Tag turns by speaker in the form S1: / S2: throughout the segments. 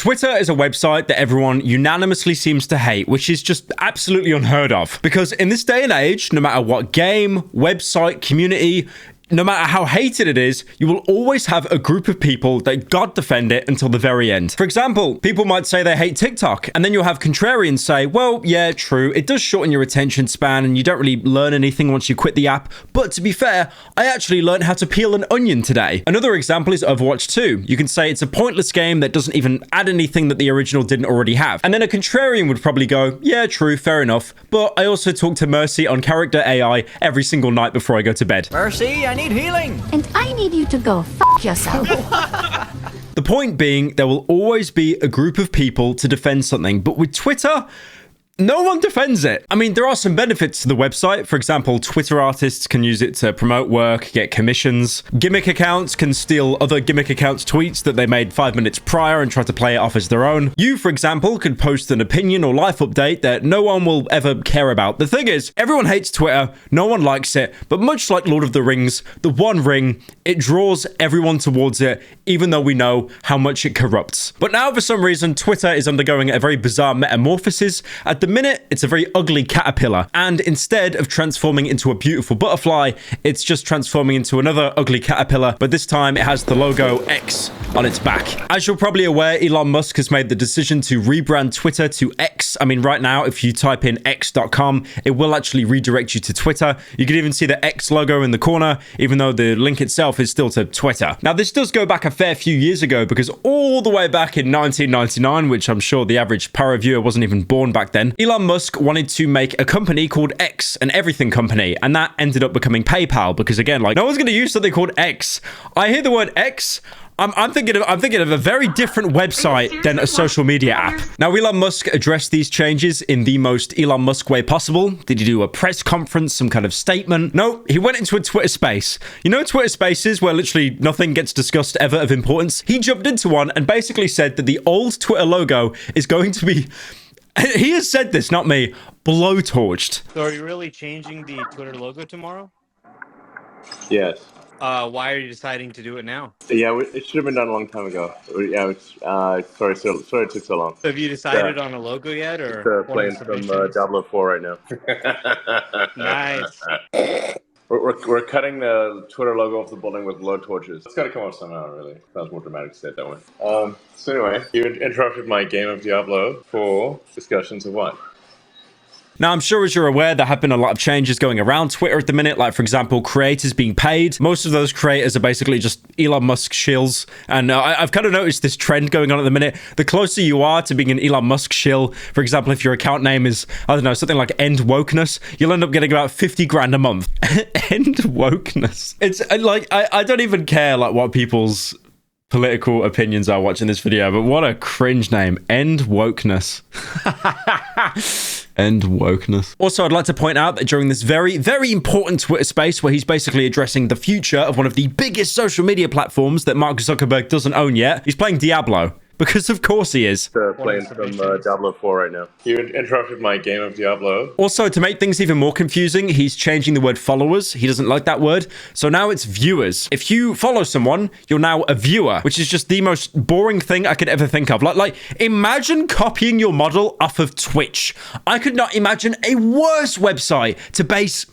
S1: Twitter is a website that everyone unanimously seems to hate, which is just absolutely unheard of. Because in this day and age, no matter what game, website, community, no matter how hated it is, you will always have a group of people that God defend it until the very end. For example, people might say they hate TikTok, and then you'll have contrarians say, well, yeah, true, it does shorten your attention span and you don't really learn anything once you quit the app. But to be fair, I actually learned how to peel an onion today. Another example is Overwatch 2. You can say it's a pointless game that doesn't even add anything that the original didn't already have. And then a contrarian would probably go, yeah, true, fair enough. But I also talk to Mercy on character AI every single night before I go to bed.
S2: Mercy, I need healing.
S3: And I need you to go f yourself.
S1: The point being, there will always be a group of people to defend something, but with Twitter, no one defends it. I mean, there are some benefits to the website. For example, Twitter artists can use it to promote work, get commissions. Gimmick accounts can steal other gimmick accounts' tweets that they made 5 minutes prior and try to play it off as their own. You, for example, could post an opinion or life update that no one will ever care about. The thing is, everyone hates Twitter, no one likes it, but much like Lord of the Rings, the One Ring, it draws everyone towards it, even though we know how much it corrupts. But now, for some reason, Twitter is undergoing a very bizarre metamorphosis. At the minute, it's a very ugly caterpillar, and instead of transforming into a beautiful butterfly, it's just transforming into another ugly caterpillar, but this time it has the logo X on its back. As you're probably aware, Elon Musk has made the decision to rebrand Twitter to X. I mean, right now, if you type in x.com, it will actually redirect you to Twitter. You can even see the X logo in the corner, even though the link itself is still to Twitter. Now, this does go back a fair few years ago, because all the way back in 1999, which I'm sure the average power viewer wasn't even born back then, Elon Musk wanted to make a company called X, an everything company, and that ended up becoming PayPal, because again, like, no one's going to use something called X. I hear the word X, I'm thinking of a very different website than a social media app. Now, Elon Musk addressed these changes in the most Elon Musk way possible. Did he do a press conference, some kind of statement? No, he went into a Twitter space. You know Twitter spaces where literally nothing gets discussed ever of importance? He jumped into one and basically said that the old Twitter logo is going to be... He has said this, not me, blowtorched.
S4: So are you really changing the Twitter logo tomorrow?
S5: Yes.
S4: Why are you deciding to do it now?
S5: Yeah, it should have been done a long time ago. Yeah, sorry it took so long.
S4: So have you decided on a logo yet, or
S5: playing some Diablo 4 right now?
S4: Nice.
S5: We're cutting the Twitter logo off the building with blow torches. It's got to come off somehow, really. Sounds more dramatic to say it that way. So anyway, you interrupted my game of Diablo for discussions of what?
S1: Now, I'm sure as you're aware, there have been a lot of changes going around Twitter at the minute. Like, for example, creators being paid. Most of those creators are basically just Elon Musk shills. And I've kind of noticed this trend going on at the minute. The closer you are to being an Elon Musk shill, for example, if your account name is, I don't know, something like End Wokeness, you'll end up getting about 50 grand a month. End Wokeness. It's like, I don't even care like what people's political opinions are watching this video, but what a cringe name. End Wokeness. End Wokeness. Also, I'd like to point out that during this very, very important Twitter space where he's basically addressing the future of one of the biggest social media platforms that Mark Zuckerberg doesn't own yet, he's playing Diablo. Because of course he is.
S5: Playing some Diablo 4 right now. You interrupted my game of Diablo.
S1: Also, to make things even more confusing, he's changing the word followers. He doesn't like that word. So now it's viewers. If you follow someone, you're now a viewer, which is just the most boring thing I could ever think of. Like imagine copying your model off of Twitch. I could not imagine a worse website to base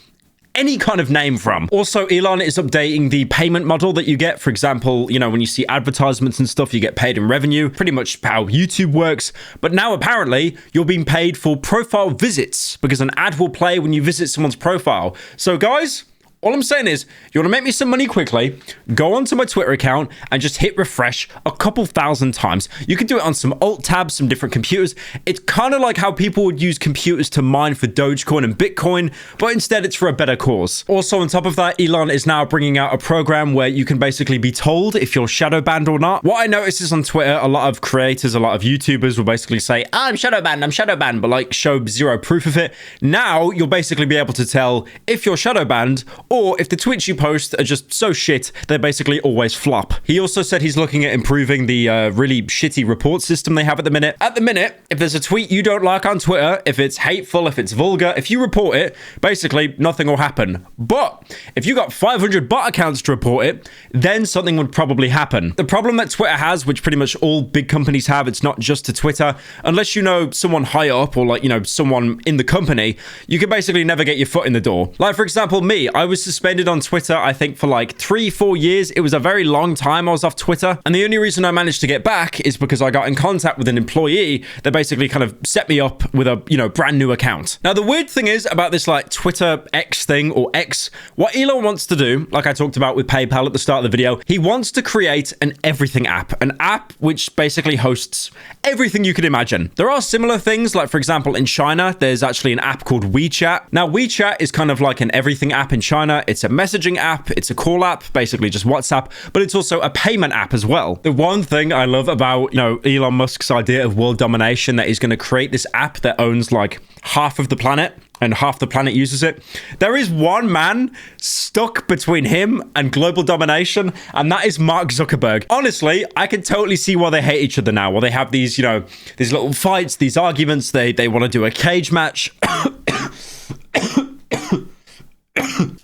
S1: any kind of name from. Also, Elon is updating the payment model that you get. For example, you know, when you see advertisements and stuff, you get paid in revenue, pretty much how YouTube works. But now apparently you're being paid for profile visits because an ad will play when you visit someone's profile. So guys, all I'm saying is, you want to make me some money quickly, go onto my Twitter account and just hit refresh a couple thousand times. You can do it on some alt tabs, some different computers. It's kind of like how people would use computers to mine for Dogecoin and Bitcoin, but instead it's for a better cause. Also, on top of that, Elon is now bringing out a program where you can basically be told if you're shadow banned or not. What I notice is on Twitter, a lot of creators, a lot of YouTubers will basically say, I'm shadow banned, but like show zero proof of it. Now, you'll basically be able to tell if you're shadow banned or if the tweets you post are just so shit, they basically always flop. He also said he's looking at improving the really shitty report system they have at the minute. At the minute, if there's a tweet you don't like on Twitter, if it's hateful, if it's vulgar, if you report it, basically nothing will happen. But if you got 500 bot accounts to report it, then something would probably happen. The problem that Twitter has, which pretty much all big companies have, it's not just to Twitter, unless you know someone high up or like, you know, someone in the company, you can basically never get your foot in the door. Like, for example, me, I was suspended on Twitter, I think for like 3-4 years. It was a very long time I was off Twitter. And the only reason I managed to get back is because I got in contact with an employee that basically kind of set me up with a, you know, brand new account. Now, the weird thing is about this like Twitter X thing or X, what Elon wants to do, like I talked about with PayPal at the start of the video, he wants to create an everything app, an app which basically hosts everything you could imagine. There are similar things, like for example, in China, there's actually an app called WeChat. Now, WeChat is kind of like an everything app in China. It's a messaging app, it's a call app, basically just WhatsApp, but it's also a payment app as well. The one thing I love about, you know, Elon Musk's idea of world domination, that he's going to create this app that owns like half of the planet and half the planet uses it. There is one man stuck between him and global domination, and that is Mark Zuckerberg. Honestly, I can totally see why they hate each other now. Well, they have these, you know, these little fights, these arguments. They want to do a cage match.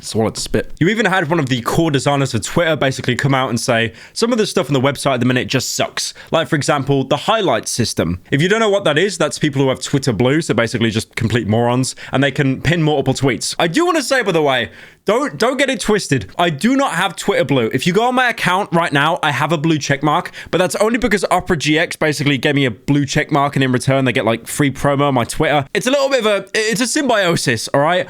S1: Swallowed spit. You even had one of the core designers of Twitter basically come out and say some of the stuff on the website at the minute just sucks. Like, for example, the highlight system. If you don't know what that is, that's people who have Twitter Blue, so basically just complete morons, and they can pin multiple tweets. I do want to say, by the way, don't get it twisted. I do not have Twitter Blue. If you go on my account right now, I have a blue check mark, but that's only because Opera GX basically gave me a blue check mark, and in return they get like free promo on my Twitter. It's a little bit of it's a symbiosis, all right?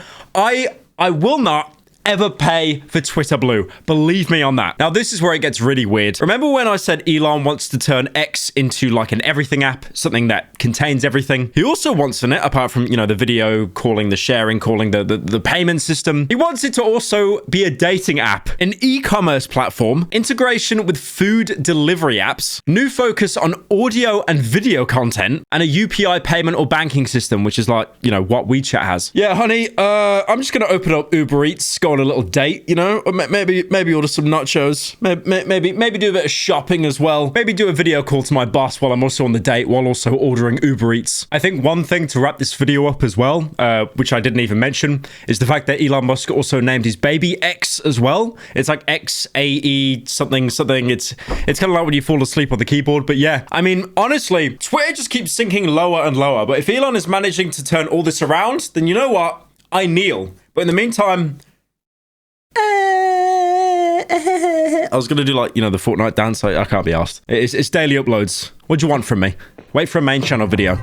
S1: I will not ever pay for Twitter Blue. Believe me on that. Now, this is where it gets really weird. Remember when I said Elon wants to turn X into like an everything app, something that contains everything? He also wants in it, apart from, you know, the video calling, the sharing, calling, the payment system, he wants it to also be a dating app, an e-commerce platform, integration with food delivery apps, new focus on audio and video content, and a UPI payment or banking system, which is like, you know, what WeChat has. Yeah, honey, I'm just gonna open up Uber Eats, go on a little date, you know, or maybe order some nachos, maybe do a bit of shopping as well, maybe do a video call to my boss while I'm also on the date, while also ordering Uber Eats. I think one thing to wrap this video up as well, which I didn't even mention, is the fact that Elon Musk also named his baby X as well. It's like XAE something. It's kind of like when you fall asleep on the keyboard. But yeah, I mean, honestly, Twitter just keeps sinking lower and lower. But if Elon is managing to turn all this around, then you know what? I kneel. But in the meantime, I was going to do like, you know, the Fortnite dance. I can't be asked. It's daily uploads. What do you want from me? Wait for a main channel video.